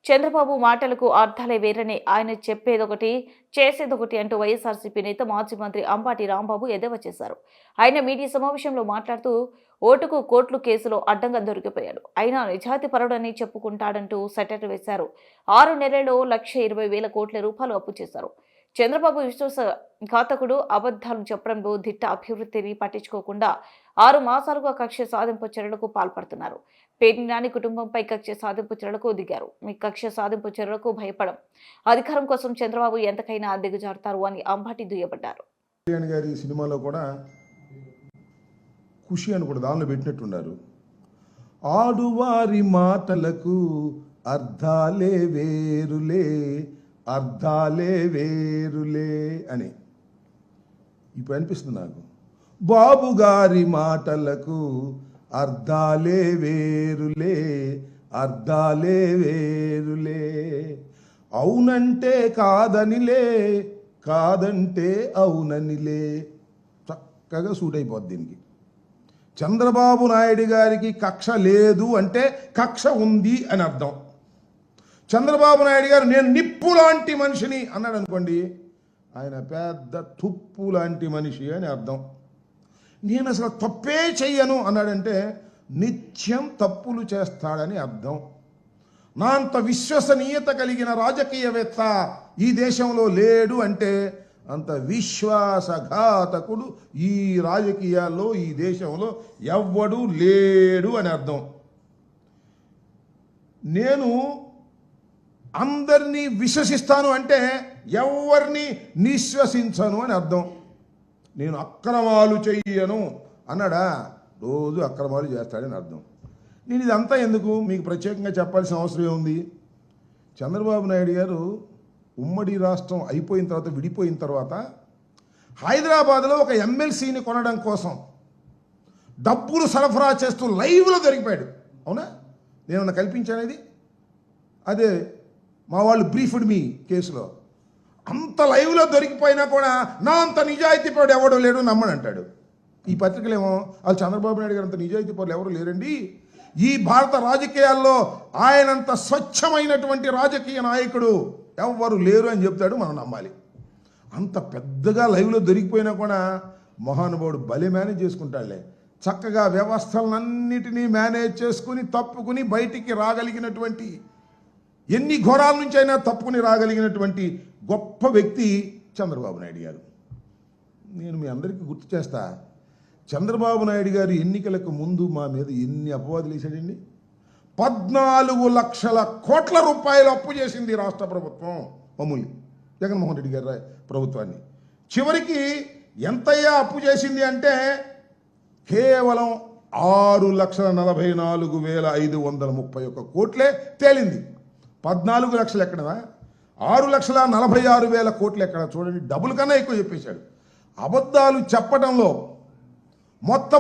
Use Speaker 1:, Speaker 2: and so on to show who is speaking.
Speaker 1: చంద్రబాబు మాటలకు అర్థాలే వేరని, ఆయన చెప్పేదొకటి చేసేదొకటి అంటూ వైఎస్ఆర్సీపీ నేత మాజీ మంత్రి అంబాటి రాంబాబు ఎద్దేవా చేశారు. ఆయన మీడియా సమావేశంలో మాట్లాడుతూ ఓటుకు కోట్లు కేసులో అడ్డంగా దొరికిపోయాడు, అయినా నిజాయితీపరుడని చెప్పుకుంటాడంటూ సెటైర్ వేశారు. 6 నెలల్లో 1,20,000 కోట్ల రూపాయలు అప్పు చేశారు. చంద్రబాబు విశ్వాసఘాతకుడు, అబద్ధాలు చెప్పడంలో దిట్ట, అభివృద్ధిని పట్టించుకోకుండా 6 మాసాలుగా కక్ష సాధింపు చర్యలకు పాల్పడుతున్నారు. పేర్ని నాని కుటుంబంపై కక్ష సాధింపు చర్యలకు దిగారు. మీ కక్ష సాధింపు చర్యలకు భయపడం, అధికారం కోసం చంద్రబాబు ఎంతకైనా దిగజారుతారు అని అంబాటి దుయ్యబడ్డారు.
Speaker 2: గారి సినిమాలో కూడా ఖుషి అని కూడా దానిలో పెట్టినట్టున్నారు. ఆడువారి మాటలకు అర్థాలే వేరులే, అర్థాలే వేరులే అని ఇప్పుడు అనిపిస్తుంది నాకు. బాబు గారి మాటలకు అర్థాలే వేరులే, అర్థాలే వేరులే. అవునంటే కాదనిలే, కాదంటే అవుననిలే. చక్కగా సూట్ అయిపోద్ది దీనికి. చంద్రబాబు నాయుడు గారికి కక్ష లేదు అంటే కక్ష ఉంది అని అర్థం. చంద్రబాబు నాయుడు గారు నేను నిప్పు లాంటి మనిషిని అన్నాడు అనుకోండి, ఆయన పెద్ద తుప్పు లాంటి మనిషి అని అర్థం. నేను అసలు తప్పే చెయ్యను అన్నాడంటే నిత్యం తప్పులు చేస్తాడని అర్థం. నా అంత విశ్వసనీయత కలిగిన రాజకీయవేత్త ఈ దేశంలో లేడు అంటే అంత విశ్వాసఘాతకుడు ఈ రాజకీయాల్లో ఈ దేశంలో ఎవ్వడూ లేడు అని అర్థం. నేను అందరినీ విశ్వసిస్తాను అంటే ఎవరిని నిశ్వసించను అని అర్థం. నేను అక్రమాలు చెయ్యను అన్నాడా, రోజు అక్రమాలు చేస్తాడని అర్థం. నేను ఇదంతా ఎందుకు మీకు ప్రత్యేకంగా చెప్పాల్సిన అవసరం ఏముంది? చంద్రబాబు నాయుడు గారు ఉమ్మడి రాష్ట్రం అయిపోయిన తర్వాత, విడిపోయిన తర్వాత హైదరాబాద్లో ఒక ఎమ్మెల్సీని కొనడం కోసం డబ్బులు సరఫరా చేస్తూ లైవ్లో దొరికిపోయాడు. అవునా? నేనన్నా కల్పించానేది? అదే మా వాళ్ళు బ్రీఫ్డ్ మీ కేసులో అంత లైవ్లో దొరికిపోయినా కూడా నా అంత నిజాయితీ పరుడు ఎవడో లేడు నమ్మని అంటాడు. ఈ పత్రికలేమో వాళ్ళు చంద్రబాబు నాయుడు గారు అంత నిజాయితీ పరులు ఎవరు లేరండి, ఈ భారత రాజకీయాల్లో ఆయనంత స్వచ్ఛమైనటువంటి రాజకీయ నాయకుడు ఎవరు లేరు అని చెప్తాడు. మనం నమ్మాలి. అంత పెద్దగా లైవ్లో దొరికిపోయినా కూడా మహానుభావుడు భలే మేనేజ్ చేసుకుంటాడులే. చక్కగా వ్యవస్థలన్నిటినీ మేనేజ్ చేసుకుని తప్పుకుని బయటికి రాగలిగినటువంటి, ఎన్ని ఘోరాల నుంచి అయినా తప్పుకుని రాగలిగినటువంటి గొప్ప వ్యక్తి చంద్రబాబు నాయుడు గారు. నేను మీ అందరికీ గుర్తు చేస్తా, చంద్రబాబు నాయుడు గారు ఎన్నికలకు ముందు మా మీద ఎన్ని అపవాదులు వేశాడండి. 14 లక్షల కోట్ల రూపాయలు అప్పు చేసింది రాష్ట్ర ప్రభుత్వం, మామూలు జగన్మోహన్ రెడ్డి గారి ప్రభుత్వాన్ని. చివరికి ఎంతయ్యా అప్పు చేసింది అంటే కేవలం 6,44,531 కోట్లే తేలింది. 14 లక్షలు ఎక్కడదా, 6,46,000 కోట్లు ఎక్కడ? చూడండి, డబుల్ కన్నా ఎక్కువ చెప్పేశాడు. అబద్ధాలు చెప్పడంలో మొత్తం